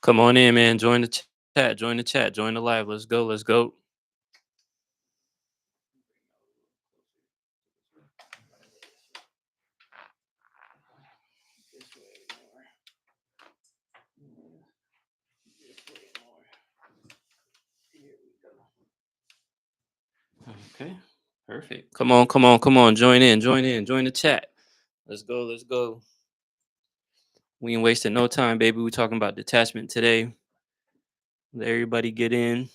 Come on in, man. Join the chat. Join the chat. Join the live. Let's go. Let's go. Okay. Perfect. Come on. Come on. Come on. Join in. Join in. Join the chat. Let's go. Let's go. We ain't wasting no time, baby. We talking about detachment today. Let everybody get in.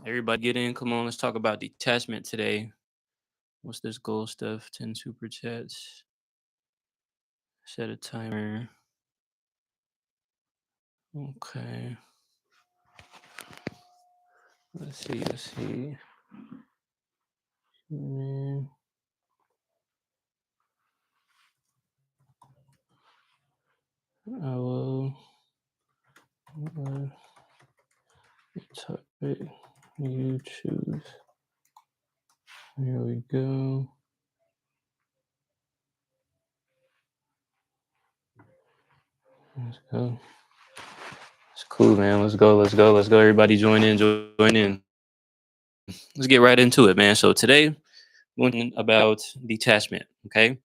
Everybody get in. Come on. Let's talk about detachment today. What's this goal stuff? 10 super chats. Set a timer. Okay. Let's see. Let's see. Mm, I will. Topic you choose. Here we go. Let's go. It's cool, man. Let's go. Let's go. Let's go. Everybody join in. Join in. Let's get right into it, man. So today, we're going about detachment. Okay.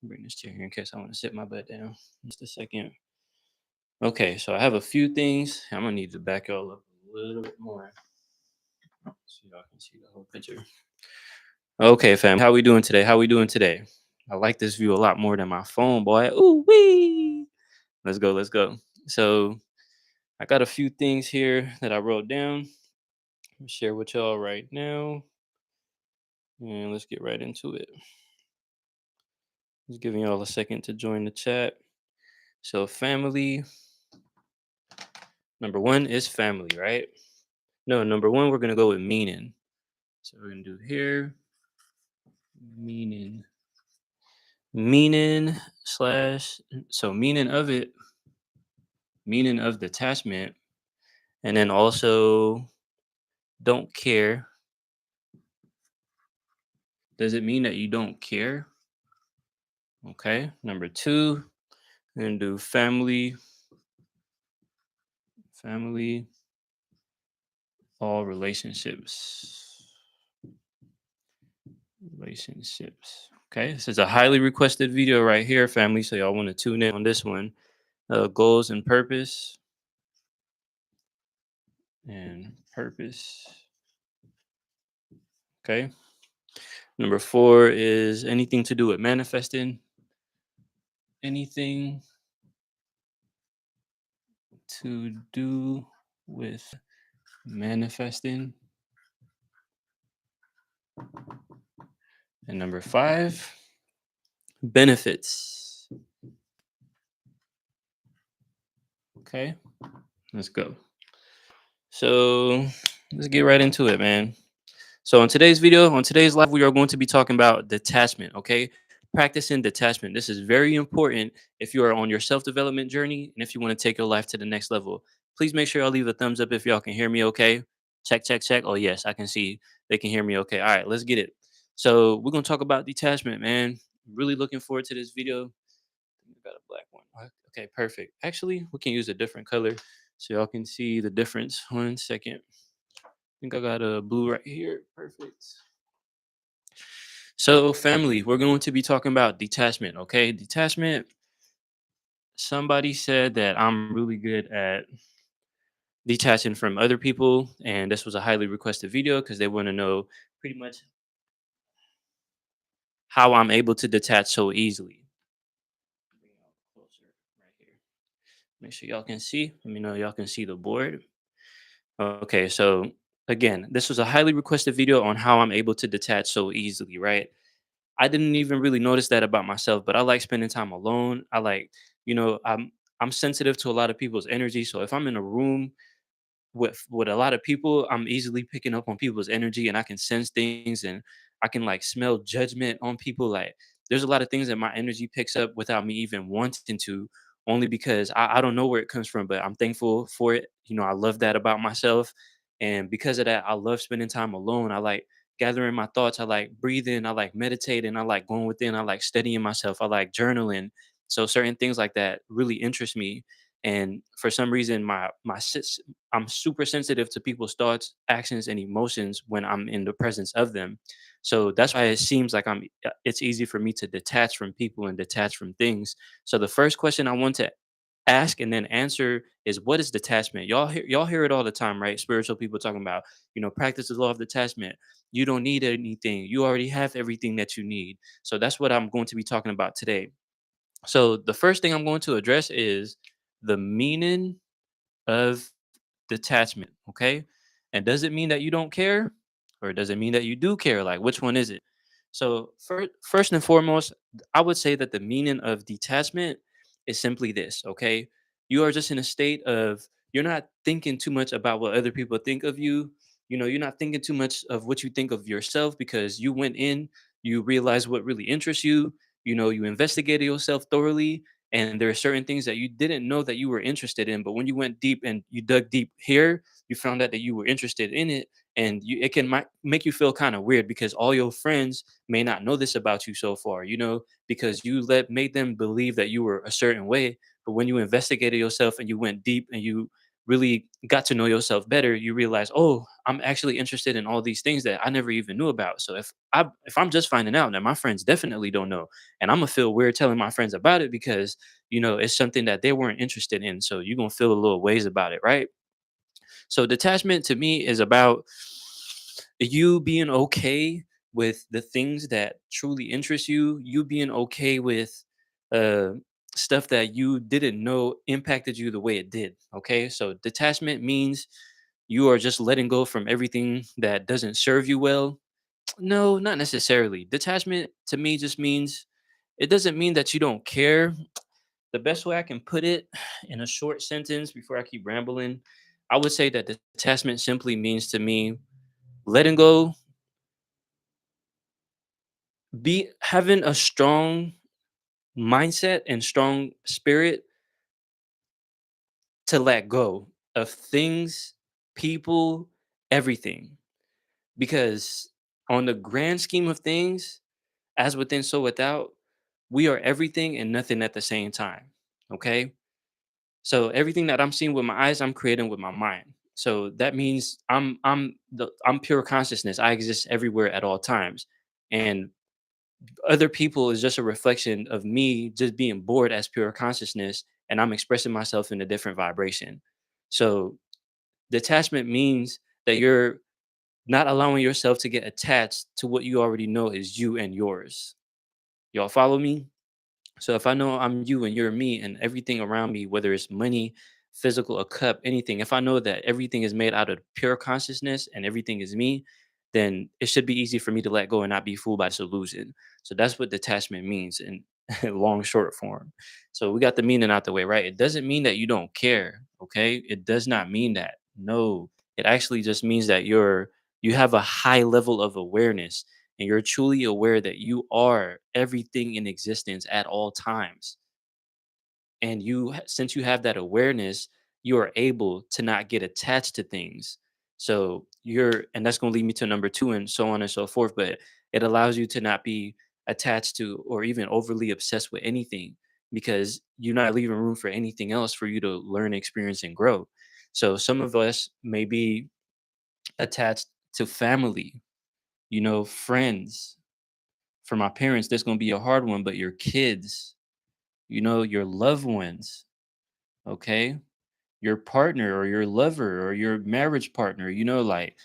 Bring this chair here in case I want to sit my butt down. Just a second. Okay. So I have a few things. I'm gonna need to back y'all up a little bit more so y'all can see the whole picture. Okay, fam. How we doing today? How we doing today? I like this view a lot more than my phone, boy. Ooh wee. Let's go. Let's go. So I got a few things here that I wrote down. I'll share with y'all right now. And let's get right into it. Just giving y'all a second to join the chat. So family, number one is family, right? No, number one, we're gonna go with meaning. So we're gonna do here, meaning. Meaning slash so meaning of detachment, and then also don't care. Does it mean that you don't care? Okay. Number two, we're gonna do family, all relationships. Okay, this is a highly requested video right here, family. So y'all want to tune in on this one. Goals and purpose. Okay. Number four is anything to do with manifesting. Anything to do with manifesting. And number five, benefits. Okay, let's go. So let's get right into it, man. So on today's video, on today's live, we are going to be talking about detachment. Okay, practicing detachment. This is very important if you are on your self-development journey and if you want to take your life to the next level. Please make sure y'all leave a thumbs up if y'all can hear me. Okay, check, check, check. Oh yes, I can see they can hear me. Okay, all right, let's get it. So we're gonna talk about detachment, man. Really looking forward to this video. We got a black one. Okay, perfect. Actually, we can use a different color so y'all can see the difference. 1 second. I think I got a blue right here. Perfect. So, family, we're going to be talking about detachment. Okay, detachment. Somebody said that I'm really good at detaching from other people, and this was a highly requested video because they want to know pretty much how I'm able to detach so easily. Bring it all closer right here. Make sure y'all can see. Let me know y'all can see the board. Okay, so again, this was a highly requested video on how I'm able to detach so easily, right? I didn't even really notice that about myself, but I like spending time alone. I like, I'm sensitive to a lot of people's energy. So if I'm in a room with a lot of people, I'm easily picking up on people's energy and I can sense things and I can like smell judgment on people. Like there's a lot of things that my energy picks up without me even wanting to, only because I don't know where it comes from, but I'm thankful for it. I love that about myself. And because of that, I love spending time alone. I like gathering my thoughts. I like breathing. I like meditating. I like going within. I like studying myself. I like journaling. So certain things like that really interest me. And for some reason, I'm super sensitive to people's thoughts, actions, and emotions when I'm in the presence of them. So that's why it seems like it's easy for me to detach from people and detach from things. So the first question I want to ask and then answer is, what is detachment? Y'all hear it all the time, right? Spiritual people talking about, practice the law of detachment. You don't need anything. You already have everything that you need. So that's what I'm going to be talking about today. So the first thing I'm going to address is the meaning of detachment, okay? And does it mean that you don't care, or does it mean that you do care? Like, which one is it? So, first and foremost, I would say that the meaning of detachment is simply this, okay? You are just in a state of, you're not thinking too much about what other people think of you. You're not thinking too much of what you think of yourself, because you went in, you realized what really interests you, you investigated yourself thoroughly, and there are certain things that you didn't know that you were interested in, but when you went deep and you dug deep here, you found out that you were interested in it. And it can make you feel kind of weird, because all your friends may not know this about you so far, because you made them believe that you were a certain way. But when you investigated yourself and you went deep and you really got to know yourself better, you realize, oh, I'm actually interested in all these things that I never even knew about. So if I'm just finding out, now my friends definitely don't know, and I'm gonna feel weird telling my friends about it, because it's something that they weren't interested in. So you're gonna feel a little ways about it, right? So detachment to me is about you being okay with the things that truly interest you, you being okay with uh stuff that you didn't know impacted you the way it did. Okay? So detachment means you are just letting go from everything that doesn't serve you well. No, not necessarily. Detachment to me just means, it doesn't mean that you don't care. The best way I can put it in a short sentence before I keep rambling, I would say that detachment simply means to me letting go, be having a strong mindset and strong spirit to let go of things, people, everything. Because on the grand scheme of things, as within, so without, we are everything and nothing at the same time. Okay? So everything that I'm seeing with my eyes, I'm creating with my mind. So that means I'm pure consciousness. I exist everywhere at all times. And other people is just a reflection of me just being bored as pure consciousness, and I'm expressing myself in a different vibration. So detachment means that you're not allowing yourself to get attached to what you already know is you and yours. Y'all follow me? So if I know I'm you and you're me, and everything around me, whether it's money, physical, a cup, anything, if I know that everything is made out of pure consciousness and everything is me, then it should be easy for me to let go and not be fooled by this illusion. So that's what detachment means in long short form. So we got the meaning out the way, right? It doesn't mean that you don't care, okay? It does not mean that. No, it actually just means that you have a high level of awareness, and you're truly aware that you are everything in existence at all times. And since you have that awareness, you are able to not get attached to things. So and that's going to lead me to number two, and so on and so forth. But it allows you to not be attached to or even overly obsessed with anything, because you're not leaving room for anything else for you to learn, experience, and grow. So some of us may be attached to family, friends. For my parents, that's going to be a hard one, but your kids, your loved ones, okay? Your partner or your lover or your marriage partner, like,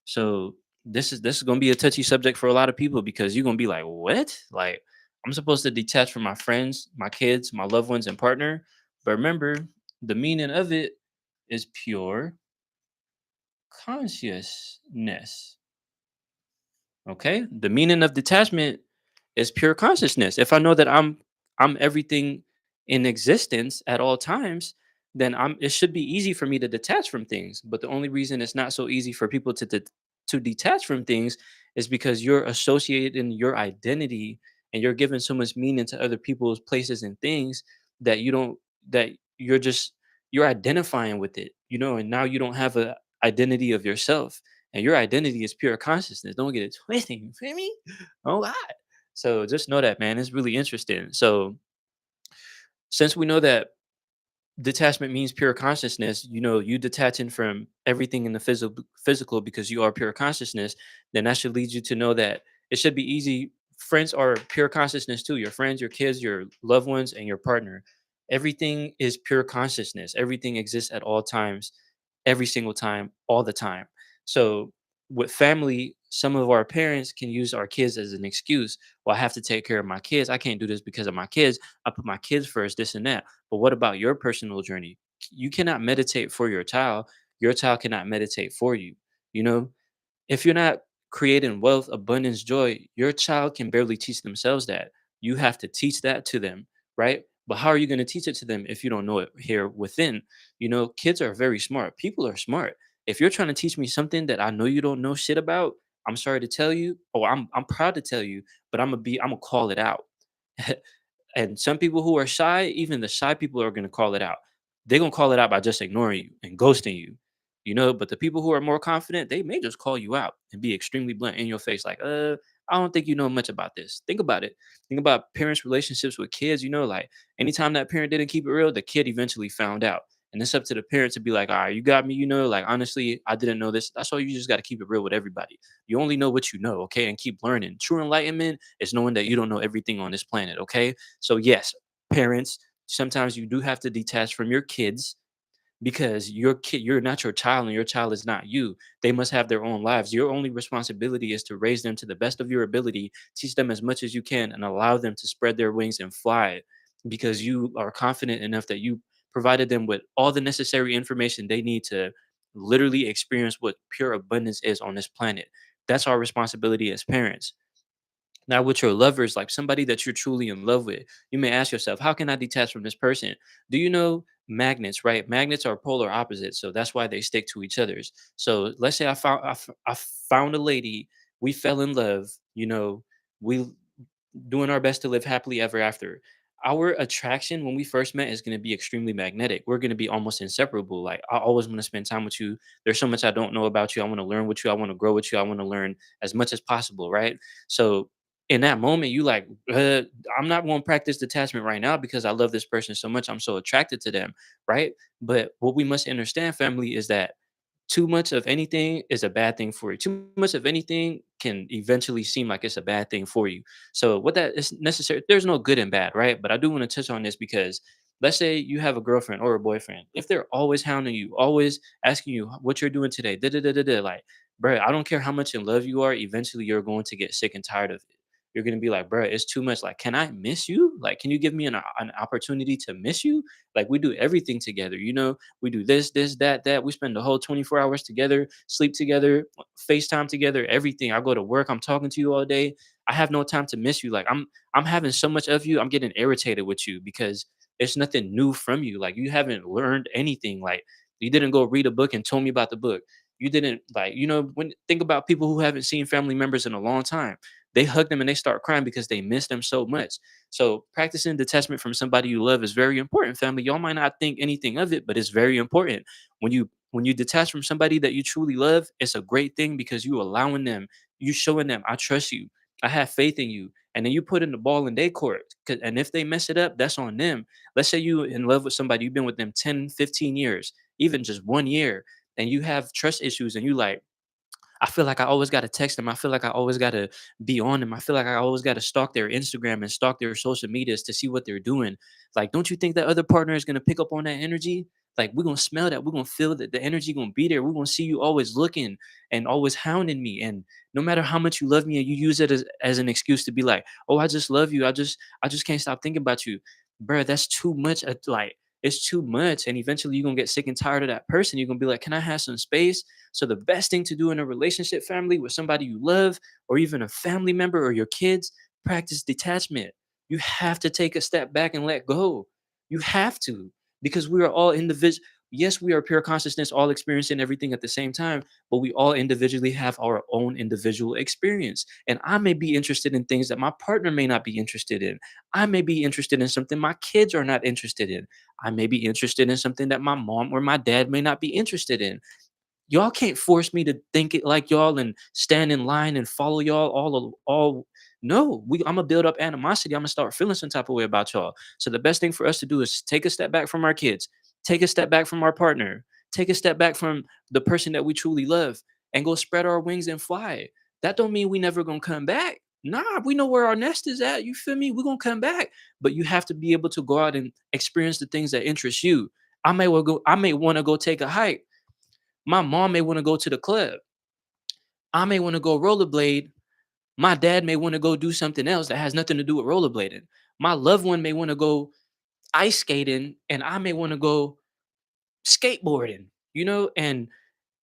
so this is going to be a touchy subject for a lot of people, because you're going to be like, "What? Like, I'm supposed to detach from my friends, my kids, my loved ones and partner?" But remember, the meaning of it is pure consciousness. Okay? The meaning of detachment is pure consciousness. If I know that I'm everything in existence at all times, then it should be easy for me to detach from things. But the only reason it's not so easy for people to detach from things is because you're associating your identity, and you're giving so much meaning to other people's places and things that you don't that you're identifying with it, and now you don't have a identity of yourself, and your identity is pure consciousness. Don't get it twisted. You feel me? Oh God. So just know that, man. It's really interesting. So since we know that Detachment means pure consciousness. You know, you detaching from everything in the physical because you are pure consciousness. Then that should lead you to know that it should be easy. Friends are pure consciousness too. Your friends, your kids, your loved ones, and your partner. Everything is pure consciousness. Everything exists at all times, every single time, all the time. So with family, some of our parents can use our kids as an excuse. Well, I have to take care of my kids. I can't do this because of my kids. I put my kids first, this and that. But what about your personal journey? You cannot meditate for your child. Your child cannot meditate for you. You know, if you're not creating wealth, abundance, joy, your child can barely teach themselves that. You have to teach that to them, right? But how are you going to teach it to them if you don't know it here within? You know, kids are very smart. People are smart. If you're trying to teach me something that I know you don't know shit about, I'm sorry to tell you, or I'm proud to tell you, but I'm gonna call it out. And some people who are shy, even the shy people are gonna call it out. They're gonna call it out by just ignoring you and ghosting you, you know. But the people who are more confident, they may just call you out and be extremely blunt in your face, like, I don't think you know much about this. Think about it. Think about parents' relationships with kids, you know, like anytime that parent didn't keep it real, the kid eventually found out. And it's up to the parent to be like, all right, you got me, you know, like honestly, I didn't know this. That's why you just got to keep it real with everybody. You only know what you know, okay? And keep learning. True enlightenment is knowing that you don't know everything on this planet, okay? So yes, parents, sometimes you do have to detach from your kids because you're not your child and your child is not you. They must have their own lives. Your only responsibility is to raise them to the best of your ability, teach them as much as you can and allow them to spread their wings and fly because you are confident enough that you provided them with all the necessary information they need to literally experience what pure abundance is on this planet. That's our responsibility as parents. Now, with your lovers, like somebody that you're truly in love with, you may ask yourself, how can I detach from this person? Do you know magnets, right? Magnets are polar opposites. So that's why they stick to each other's. So let's say I found a lady, we fell in love, you know, we doing our best to live happily ever after. Our attraction when we first met is going to be extremely magnetic. We're going to be almost inseparable. Like, I always want to spend time with you. There's so much I don't know about you. I want to learn with you. I want to grow with you. I want to learn as much as possible, right? So, in that moment, you like, I'm not going to practice detachment right now because I love this person so much. I'm so attracted to them, right? But what we must understand, family, is that too much of anything is a bad thing for you. Too much of anything can eventually seem like it's a bad thing for you. So what that is necessary, there's no good and bad, right? But I do want to touch on this because let's say you have a girlfriend or a boyfriend. If they're always hounding you, always asking you what you're doing today, da da da da da, like, bro, I don't care how much in love you are, eventually you're going to get sick and tired of it. You're gonna be like, bro, it's too much. Like, can I miss you? Like, can you give me an opportunity to miss you? Like, we do everything together, you know? We do this, that, that. We spend the whole 24 hours together, sleep together, FaceTime together, everything. I go to work, I'm talking to you all day. I have no time to miss you. Like, I'm having so much of you, I'm getting irritated with you because it's nothing new from you. Like, you haven't learned anything. Like, you didn't go read a book and told me about the book. You didn't, like, you know, when think about people who haven't seen family members in a long time. They hug them and they start crying because they miss them so much. So practicing detachment from somebody you love is very important, family. Y'all might not think anything of it, but it's very important. When you detach from somebody that you truly love, it's a great thing because you allowing them, you showing them, I trust you, I have faith in you. And then you put in the ball in their court. And if they mess it up, that's on them. Let's say you in love with somebody, you've been with them 10, 15 years, even just 1 year, and you have trust issues and you like, I feel like I always gotta text them. I feel like I always gotta be on them. I feel like I always gotta stalk their Instagram and stalk their social medias to see what they're doing. Like, don't you think that other partner is gonna pick up on that energy? Like, we're gonna smell that. We're gonna feel that the energy gonna be there. We're gonna see you always looking and always hounding me. And no matter how much you love me, and you use it as an excuse to be like, oh, I just love you. I just can't stop thinking about you. Bruh, that's too much. Like, it's too much. And eventually you're gonna get sick and tired of that person. You're gonna be like, can I have some space? So the best thing to do in a relationship, family, with somebody you love, or even a family member or your kids, practice detachment. You have to take a step back and let go. You have to, because we are all individual. Yes, we are pure consciousness, all experiencing everything at the same time, but we all individually have our own individual experience. And I may be interested in things that my partner may not be interested in. I may be interested in something my kids are not interested in. I may be interested in something that my mom or my dad may not be interested in. Y'all can't force me to think it like y'all and stand in line and follow y'all all. No, I'm gonna build up animosity. I'm gonna start feeling some type of way about y'all. So the best thing for us to do is take a step back from our kids, take a step back from our partner, take a step back from the person that we truly love, and go spread our wings and fly. That don't mean we never gonna come back. Nah, we know where our nest is at. You feel me? We're gonna come back. But you have to be able to go out and experience the things that interest you. I may want to go take a hike. My mom may want to go to the club. I may want to go rollerblade. My dad may want to go do something else that has nothing to do with rollerblading. My loved one may want to go ice skating and I may want to go skateboarding, and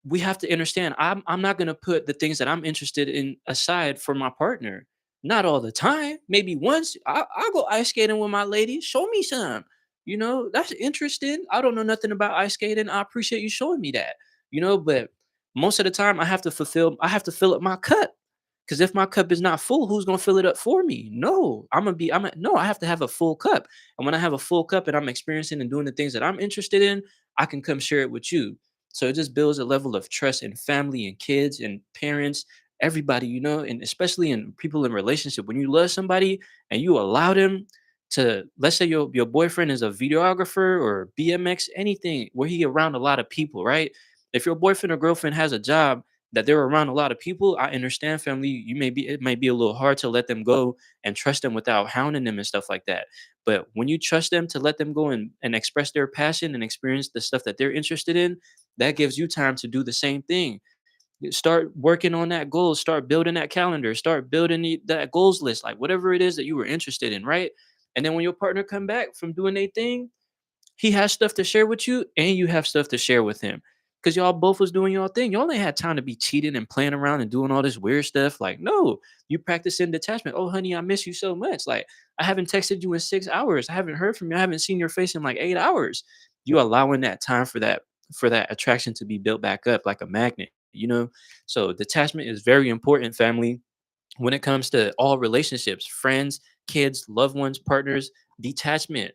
we have to understand I'm not gonna put the things that I'm interested in aside for my partner. Not all the time. Maybe once I'll go ice skating with my lady. Show me some. That's interesting. I don't know nothing about ice skating. I appreciate you showing me that. But most of the time I have to fill up my cup. Because if my cup is not full, who's gonna fill it up for me? No, no, I have to have a full cup. And when I have a full cup and I'm experiencing and doing the things that I'm interested in, I can come share it with you. So it just builds a level of trust in family and kids and parents, everybody, and especially in people in relationship. When you love somebody and you allow them to, let's say your boyfriend is a videographer or BMX, anything where he around a lot of people, right? If your boyfriend or girlfriend has a job that they're around a lot of people, I understand family. It might be a little hard to let them go and trust them without hounding them and stuff like that. But when you trust them to let them go and express their passion and experience the stuff that they're interested in, that gives you time to do the same thing. Start working on that goal, start building that calendar, start building that goals list, like whatever it is that you were interested in, right? And then when your partner come back from doing their thing, he has stuff to share with you, and you have stuff to share with him. Cause y'all both was doing y'all thing. Y'all ain't had time to be cheating and playing around and doing all this weird stuff. Like, no, you practicing detachment. Oh, honey, I miss you so much. Like, I haven't texted you in 6 hours. I haven't heard from you. I haven't seen your face in like 8 hours. You allowing that time for that attraction to be built back up like a magnet. So detachment is very important, family, when it comes to all relationships, friends, kids, loved ones, partners. Detachment,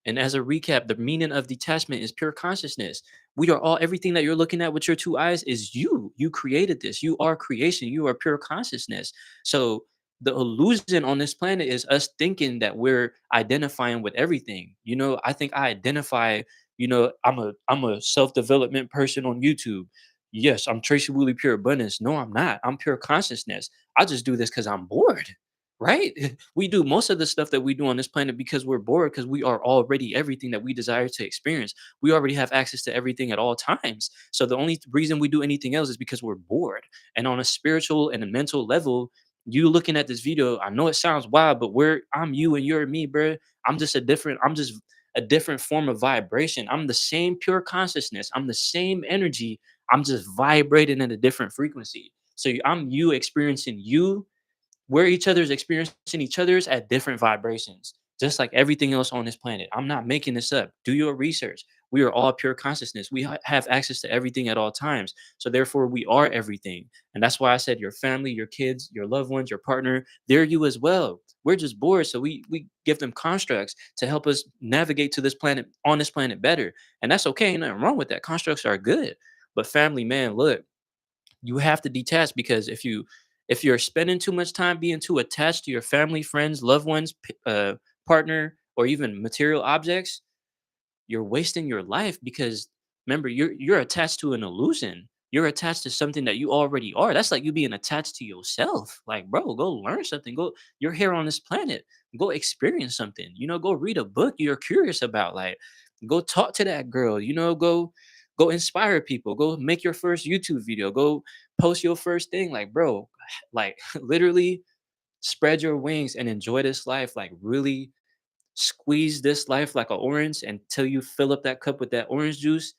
and as a recap, the meaning of detachment is pure consciousness. We are all, everything that you're looking at with your two eyes is you. You created this. You are creation. You are pure consciousness. So the illusion on this planet is us thinking that we're identifying with everything. I think I identify, I'm a self-development person on YouTube. Yes, I'm Tracy Woolly Pure Abundance. No, I'm not. I'm pure consciousness. I just do this because I'm bored. Right? We do most of the stuff that we do on this planet because we're bored, because we are already everything that we desire to experience. We already have access to everything at all times. So the only reason we do anything else is because we're bored. And on a spiritual and a mental level, you looking at this video, I know it sounds wild, but I'm you and you're me, bro. I'm just a different form of vibration. I'm the same pure consciousness. I'm the same energy. I'm just vibrating at a different frequency. So I'm you experiencing you, we're each other's experiencing each other's at different vibrations, just like everything else on this planet. I'm not making this up. Do your research. We are all pure consciousness. We have access to everything at all times. So therefore, we are everything. And that's why I said your family, your kids, your loved ones, your partner, they're you as well. We're just bored, so we give them constructs to help us navigate to this planet, on this planet, better. And that's okay. Ain't nothing wrong with that. Constructs are good. But family, man, look, you have to detach, because if you're spending too much time being too attached to your family, friends, loved ones, partner, or even material objects, you're wasting your life, because remember, you're attached to an illusion. You're attached to something that you already are. That's like you being attached to yourself. Like, bro, go learn something. Go, you're here on this planet. Go experience something. Go read a book you're curious about. Like, go talk to that girl. Go inspire people. Go make your first YouTube video. Go post your first thing. Like, bro, like literally spread your wings and enjoy this life. Like, really squeeze this life like an orange until you fill up that cup with that orange juice,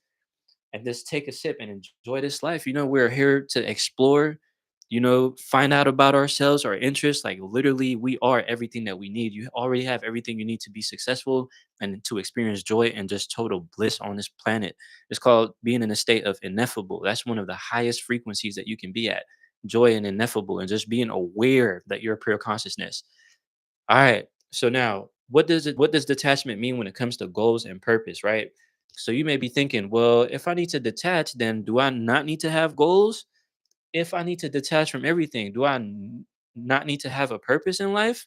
and just take a sip and enjoy this life. We're here to explore, find out about ourselves, our interests. Like, literally, we are everything that we need. You already have everything you need to be successful and to experience joy and just total bliss on this planet. It's called being in a state of ineffable. That's one of the highest frequencies that you can be at. Joy and ineffable, and just being aware that you're a pure consciousness. All right. So now, what does detachment mean when it comes to goals and purpose, right? So you may be thinking, well, if I need to detach, then do I not need to have goals? If I need to detach from everything, do I not need to have a purpose in life?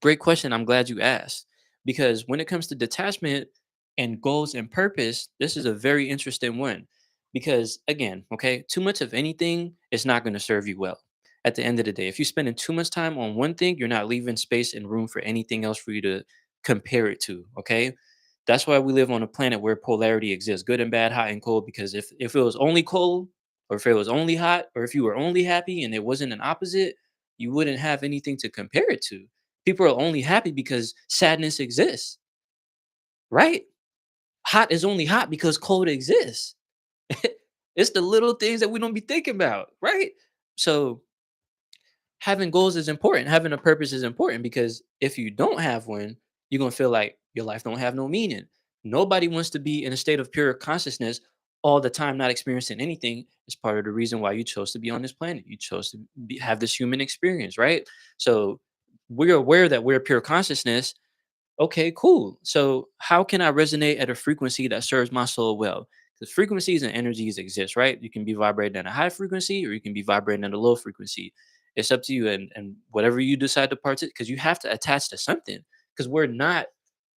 Great question. I'm glad you asked. Because when it comes to detachment, And goals and purpose, this is a very interesting one because, again, okay, too much of anything is not going to serve you well. At the end of the day, if you're spending too much time on one thing, you're not leaving space and room for anything else for you to compare it to. Okay. That's why we live on a planet where polarity exists, good and bad, hot and cold. Because if it was only cold, or if it was only hot, or if you were only happy and it wasn't an opposite, you wouldn't have anything to compare it to. People are only happy because sadness exists, right? Hot is only hot because cold exists. It's the little things that we don't be thinking about, right? So having goals is important. Having a purpose is important because if you don't have one, you're gonna feel like your life don't have no meaning. Nobody wants to be in a state of pure consciousness all the time, not experiencing anything. It's part of the reason why you chose to be on this planet. You chose to have this human experience, right? So we're aware that we're pure consciousness. Okay, cool. So, how can I resonate at a frequency that serves my soul well? Because frequencies and energies exist, right? You can be vibrating at a high frequency or you can be vibrating at a low frequency. It's up to you and whatever you decide to participate, because you have to attach to something. Because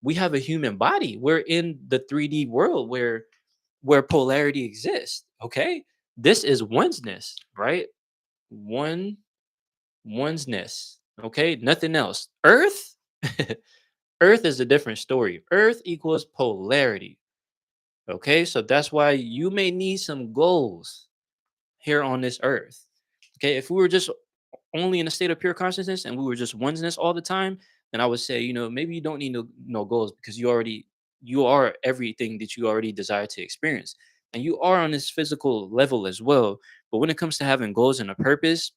we have a human body. We're in the 3D world where polarity exists. Okay. This is oneness, right? One oneness. Okay. Nothing else. Earth. Earth is a different story. Earth equals polarity. Okay, so that's why you may need some goals here on this earth. Okay, if we were just only in a state of pure consciousness and we were just oneness all the time, then I would say, maybe you don't need no goals because you are everything that you already desire to experience. And you are on this physical level as well. But when it comes to having goals and a purpose,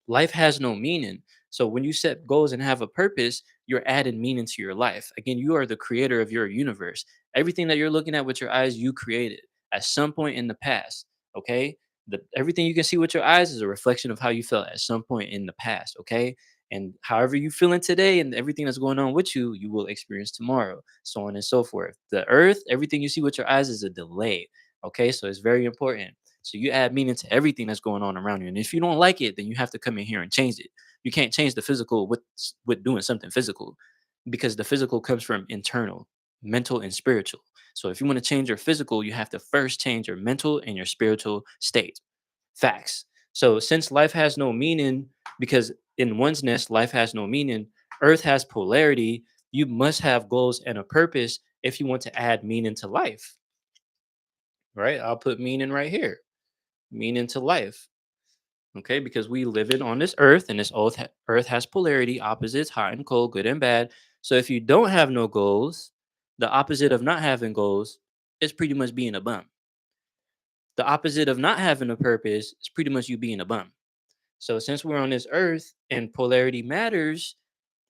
life has no meaning. So when you set goals and have a purpose, you're adding meaning to your life. Again, you are the creator of your universe. Everything that you're looking at with your eyes, you created at some point in the past. Okay. Everything you can see with your eyes is a reflection of how you felt at some point in the past. Okay. And however you feeling today and everything that's going on with you, you will experience tomorrow, so on and so forth. The earth, everything you see with your eyes is a delay. Okay. So it's very important. So you add meaning to everything that's going on around you. And if you don't like it, then you have to come in here and change it. You can't change the physical with doing something physical because the physical comes from internal, mental, and spiritual. So if you want to change your physical, you have to first change your mental and your spiritual state. Facts. So since life has no meaning, because in oneness, life has no meaning, earth has polarity, you must have goals and a purpose if you want to add meaning to life. Right? I'll put meaning right here. Meaning to life. Okay, because we live it on this earth, and this earth has polarity, opposites, hot and cold, good and bad. So if you don't have no goals, the opposite of not having goals is pretty much being a bum. The opposite of not having a purpose is pretty much you being a bum. So since we're on this earth and polarity matters,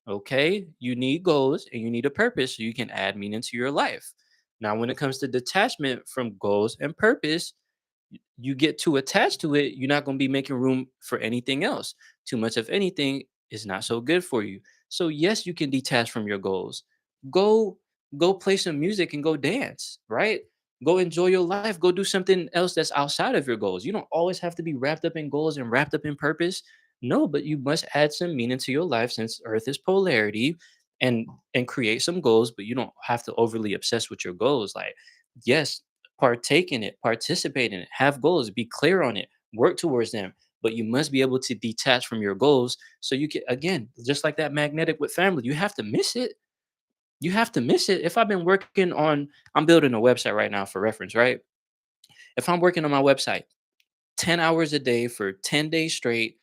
okay, you need goals and you need a purpose so you can add meaning to your life. Now, when it comes to detachment from goals and purpose, you get too attached to it, you're not going to be making room for anything else. Too much of anything is not so good for you. So yes, you can detach from your goals. Go go play some music and go dance, right? Go enjoy your life. Go do something else that's outside of your goals. You don't always have to be wrapped up in goals and wrapped up in purpose. No, but you must add some meaning to your life since earth is polarity and create some goals, but you don't have to overly obsess with your goals. Like, yes, partake in it, participate in it, have goals, be clear on it, work towards them. But you must be able to detach from your goals so you can, again, just like that magnetic with family, you have to miss it. You have to miss it. If I've been working on, I'm building a website right now for reference, right? If I'm working on my website 10 hours a day for 10 days straight,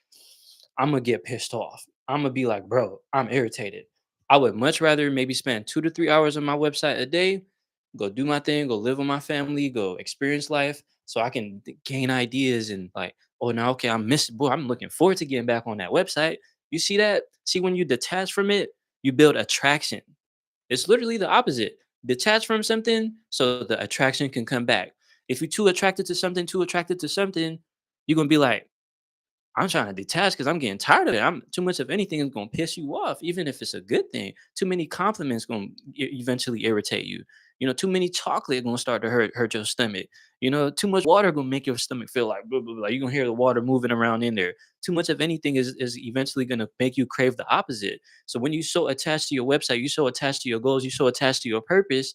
I'm gonna get pissed off. I'm gonna be like, bro, I'm irritated. I would much rather maybe spend 2 to 3 hours on my website a day, go do my thing, go live with my family, go experience life, so I can gain ideas and like, oh, now okay, I'm missing. Boy, I'm looking forward to getting back on that website. You see that? See, when you detach from it, you build attraction. It's literally the opposite. Detach from something so the attraction can come back. If you're too attracted to something, you're gonna be like, I'm trying to detach because I'm getting tired of it. I'm too much of anything is gonna piss you off, even if it's a good thing. Too many compliments gonna eventually irritate you. Too many chocolate gonna start to hurt your stomach. Too much water gonna make your stomach feel like blah, blah, blah. You're gonna hear the water moving around in there. Too much of anything is eventually gonna make you crave the opposite. So when you so attached to your website, you so attached to your goals, you so attached to your purpose,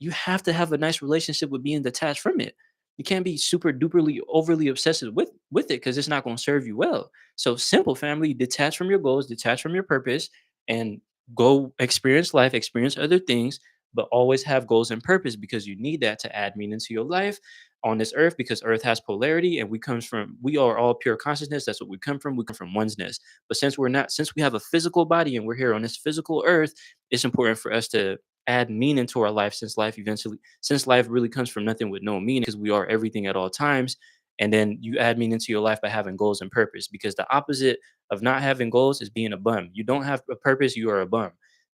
you have to have a nice relationship with being detached from it. You can't be super duperly overly obsessive with it because it's not going to serve you well. So simple, family, detach from your goals, detach from your purpose, and go experience life, experience other things, but always have goals and purpose because you need that to add meaning to your life on this earth, because earth has polarity and we are all pure consciousness. That's what we come from oneness. But since we have a physical body and we're here on this physical earth, it's important for us to add meaning to our life, since life really comes from nothing with no meaning, because we are everything at all times. And then you add meaning to your life by having goals and purpose, because the opposite of not having goals is being a bum. You don't have a purpose, you are a bum.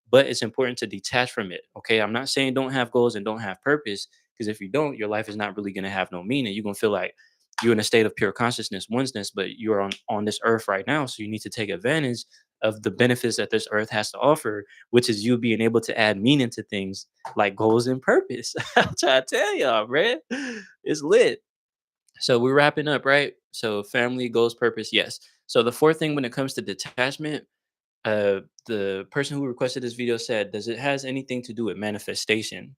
But it's important to detach from it. Okay, I'm not saying don't have goals and don't have purpose, because if you don't, your life is not really going to have no meaning. You're going to feel like you're in a state of pure consciousness, oneness, but you're on this earth right now. So you need to take advantage of the benefits that this earth has to offer, which is you being able to add meaning to things like goals and purpose. I'm trying to tell y'all, man. It's lit. So we're wrapping up, right? So family, goals, purpose, yes. So the fourth thing when it comes to detachment, the person who requested this video said, does it has anything to do with manifestation?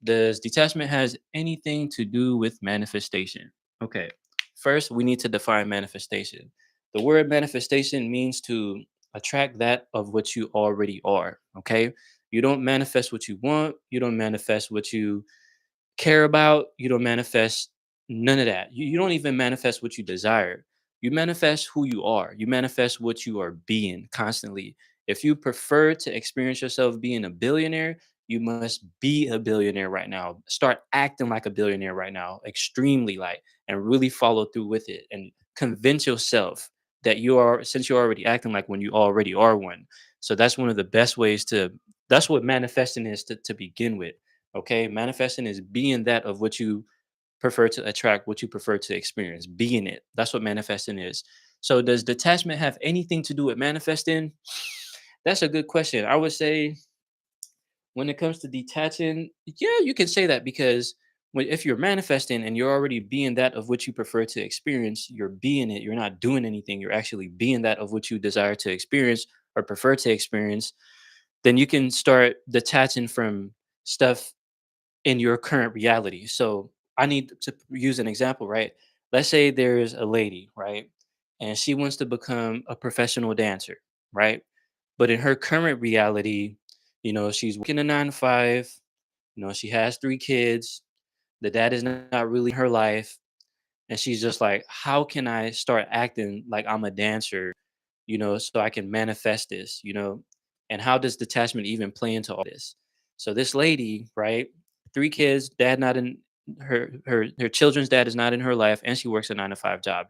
Does detachment has anything to do with manifestation? Okay. First, we need to define manifestation. The word manifestation means to attract that of what you already are. Okay. You don't manifest what you want. You don't manifest what you care about, you don't manifest none of that. You don't even manifest what you desire. You manifest who you are. You manifest what you are being constantly. If you prefer to experience yourself being a billionaire, you must be a billionaire right now. Start acting like a billionaire right now, extremely like, and really follow through with it and convince yourself that you are, since you're already acting like one, you already are one. So that's one of the best ways that's what manifesting is to begin with. Okay, manifesting is being that of what you prefer to attract, what you prefer to experience, being it. That's what manifesting is. So does detachment have anything to do with manifesting? That's a good question. I would say when it comes to detaching, yeah, you can say that, because if you're manifesting and you're already being that of what you prefer to experience, you're being it. You're not doing anything. You're actually being that of what you desire to experience or prefer to experience. Then you can start detaching from stuff in your current reality. So I need to use an example, right? Let's say there's a lady, right? And she wants to become a professional dancer, right? But in her current reality, she's working a 9 to 5, she has 3 kids, the dad is not really in her life. And she's just like, how can I start acting like I'm a dancer, so I can manifest this? And how does detachment even play into all this? So this lady, right? 3 kids, dad not in her children's dad is not in her life, and she works a 9 to 5 job.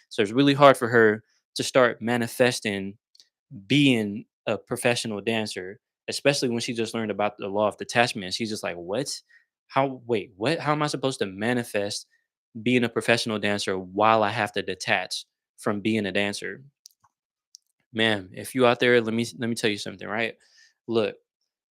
So it's really hard for her to start manifesting being a professional dancer, especially when she just learned about the law of detachment. She's just like, what? What? How am I supposed to manifest being a professional dancer while I have to detach from being a dancer? Man, if you out there, let me tell you something, right? Look,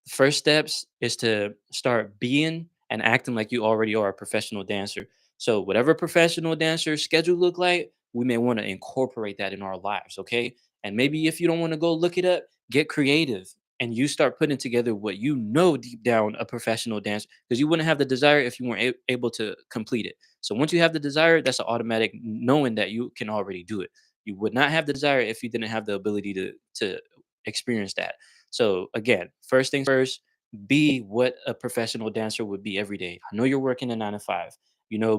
first steps is to start being and acting like you already are a professional dancer. So whatever professional dancer schedule look like, we may want to incorporate that in our lives, okay? And maybe if you don't want to go look it up, get creative and you start putting together what you know deep down a professional dancer, because you wouldn't have the desire if you weren't able to complete it. So once you have the desire, that's an automatic knowing that you can already do it. You would not have the desire if you didn't have the ability to experience that. So again, first things first, be what a professional dancer would be every day. I know you're working a 9 to 5,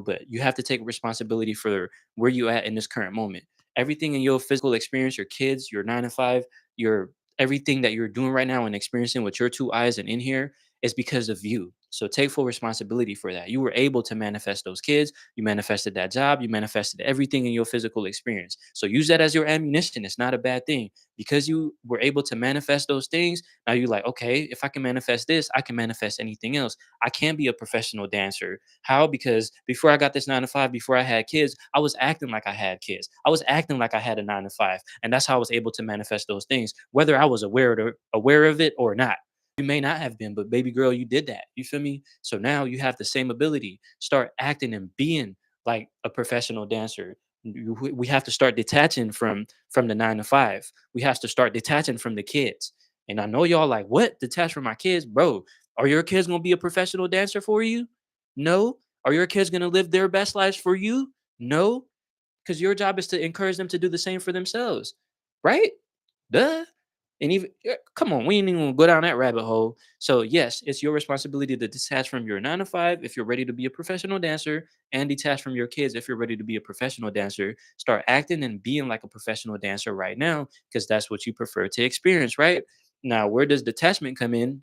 but you have to take responsibility for where you at in this current moment. Everything in your physical experience, your kids, your 9 to 5, your everything that you're doing right now and experiencing with your 2 eyes and in here is because of you. So take full responsibility for that. You were able to manifest those kids, you manifested that job, you manifested everything in your physical experience. So use that as your ammunition. It's not a bad thing, because you were able to manifest those things. Now you're like, okay, if I can manifest this, I can manifest anything else. I can be a professional dancer. How? Because before I got this 9 to 5, before I had kids, I was acting like I had kids. I was acting like I had a 9 to 5. And that's how I was able to manifest those things, whether I was aware of it or not. You may not have been, but baby girl, you did that. You feel me? So now you have the same ability. Start acting and being like a professional dancer. We have to start detaching from the 9 to 5. We have to start detaching from the kids. And I know y'all like, what? Detach from my kids, bro? Are your kids gonna be a professional dancer for you? No. Are your kids gonna live their best lives for you? No. Because your job is to encourage them to do the same for themselves, right? Duh. And even come on, we ain't even gonna go down that rabbit hole. So yes, it's your responsibility to detach from your 9 to 5 if you're ready to be a professional dancer, and detach from your kids if you're ready to be a professional dancer. Start acting and being like a professional dancer right now, because that's what you prefer to experience, right? Now, where does detachment come in?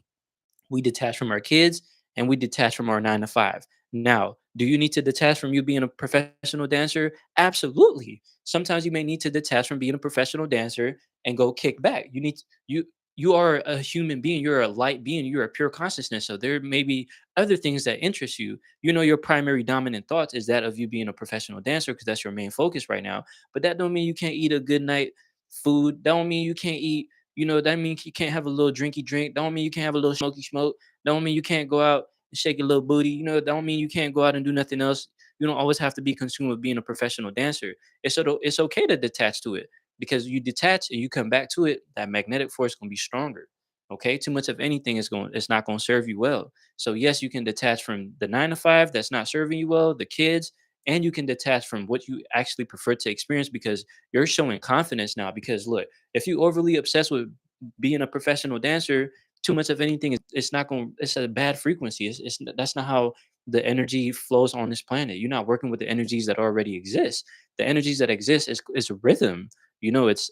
We detach from our kids and we detach from our 9 to 5. Now, do you need to detach from you being a professional dancer? Absolutely. Sometimes you may need to detach from being a professional dancer and go kick back. You are a human being, you're a light being, you're a pure consciousness. So there may be other things that interest you. You know, your primary dominant thoughts is that of you being a professional dancer because that's your main focus right now. But that don't mean you can't eat a good night food. Don't mean you can't eat, that means you can't have a little drinky drink. Don't mean you can't have a little smoky smoke. Don't mean you can't go out and shake your little booty. Don't mean you can't go out and do nothing else. You don't always have to be consumed with being a professional dancer. It's okay to detach to it, because you detach and you come back to it. That magnetic force gonna be stronger. Okay, too much of anything it's not gonna serve you well. So yes, you can detach from the 9 to 5 that's not serving you well, the kids, and you can detach from what you actually prefer to experience, because you're showing confidence now. Because look, if you overly obsessed with being a professional dancer, too much of anything is it's not going it's a bad frequency. That's not how the energy flows on this planet. You're not working with the energies that already exist. The energies that exist is rhythm. It's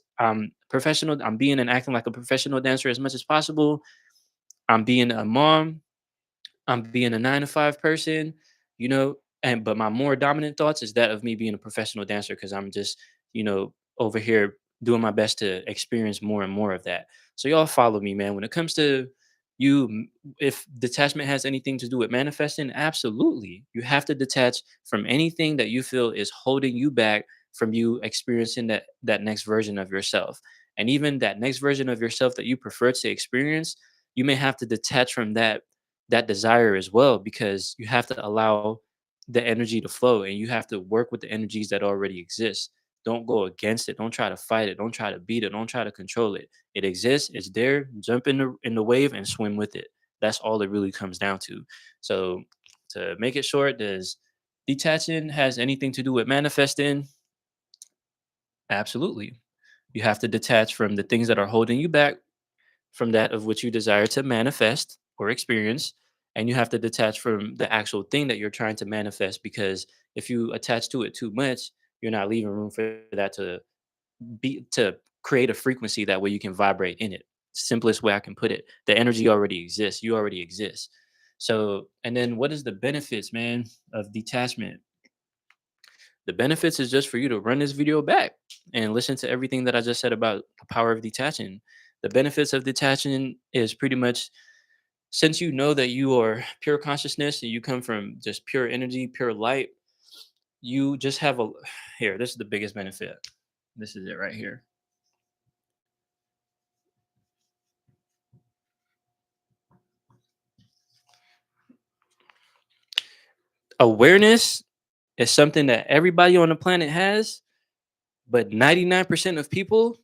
professional. I'm being and acting like a professional dancer as much as possible. I'm being a mom. I'm being a 9 to 5 person, but my more dominant thoughts is that of me being a professional dancer, because I'm just, over here doing my best to experience more and more of that. So y'all follow me, man. When it comes to if detachment has anything to do with manifesting, absolutely. You have to detach from anything that you feel is holding you back from you experiencing that next version of yourself. And even that next version of yourself that you prefer to experience, you may have to detach from that desire as well, because you have to allow the energy to flow, and you have to work with the energies that already exist. Don't go against it. Don't try to fight it. Don't try to beat it. Don't try to control it. It exists. It's there. Jump in the wave and swim with it. That's all it really comes down to. So to make it short, does detaching has anything to do with manifesting? Absolutely. You have to detach from the things that are holding you back from that of which you desire to manifest or experience, and you have to detach from the actual thing that you're trying to manifest, because if you attach to it too much, you're not leaving room for that to create a frequency that way you can vibrate in it. Simplest way I can put it, the energy already exists. You already exist. So, and then what is the benefits, man, of detachment? The benefits is just for you to run this video back and listen to everything that I just said about the power of detaching. The benefits of detaching is pretty much, since you know that you are pure consciousness and you come from just pure energy, pure light, you just have a here, this is the biggest benefit. This is it right here. Awareness is something that everybody on the planet has, but 99% of people,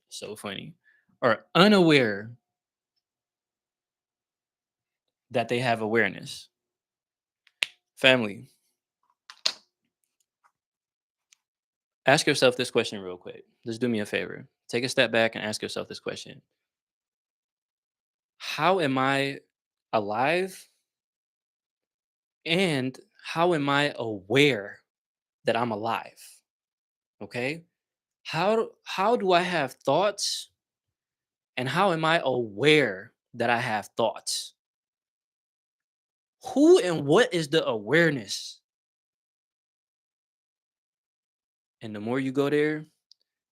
so funny, are unaware that they have awareness. Family, ask yourself this question real quick. Just do me a favor. Take a step back and ask yourself this question. How am I alive, and how am I aware that I'm alive? Okay? How do I have thoughts, and how am I aware that I have thoughts? Who and what is the awareness? And the more you go there,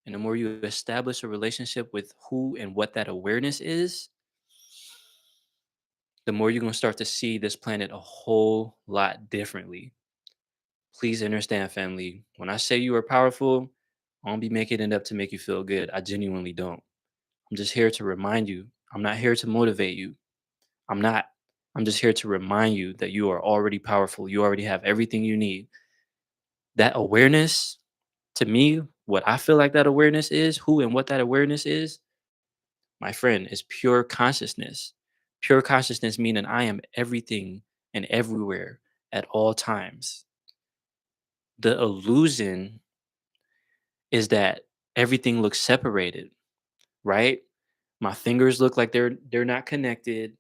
and the more you establish a relationship with who and what that awareness is, the more you're going to start to see this planet a whole lot differently. Please understand, family. When I say you are powerful, I don't be making it up to make you feel good. I genuinely don't. I'm just here to remind you. I'm not here to motivate you. I'm not. I'm just here to remind you that you are already powerful. You already have everything you need. That awareness, to me, what I feel like that awareness is, who and what that awareness is, my friend, is pure consciousness. Pure consciousness meaning I am everything and everywhere at all times. The illusion is that everything looks separated, right? My fingers look like they're not connected.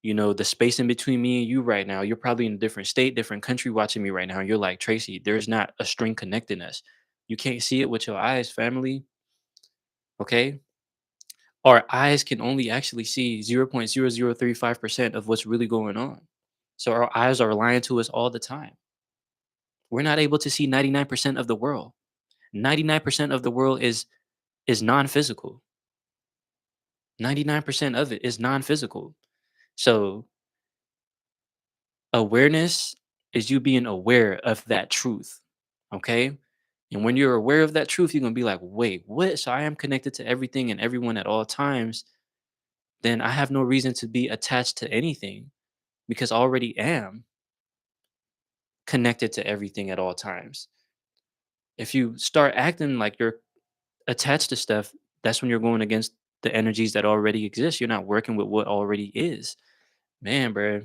You know, the space in between me and you right now, you're probably in a different state, different country watching me right now. And you're like, Tracy, there's not a string connecting us. You can't see it with your eyes, family. Okay. Our eyes can only actually see 0.0035% of what's really going on. So our eyes are lying to us all the time. We're not able to see 99% of the world. 99% of the world is non-physical. 99% of it is non-physical. So awareness is you being aware of that truth. Okay? And when you're aware of that truth, you're going to be like, "Wait, what? So I am connected to everything and everyone at all times, then I have no reason to be attached to anything because I already am connected to everything at all times." If you start acting like you're attached to stuff, that's when you're going against the energies that already exist. You're not working with what already is. Man, bro,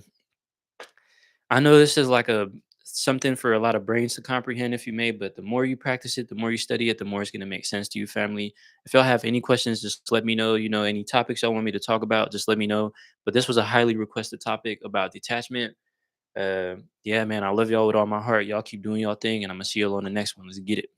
I know this is like a something for a lot of brains to comprehend if you may, but the more you practice it, the more you study it, the more it's going to make sense to you, family. If y'all have any questions, just let me know. You know, any topics y'all want me to talk about, just let me know. But this was a highly requested topic about detachment. Yeah, man, I love y'all with all my heart. Y'all keep doing y'all thing, and I'm gonna see y'all on the next one. Let's get it.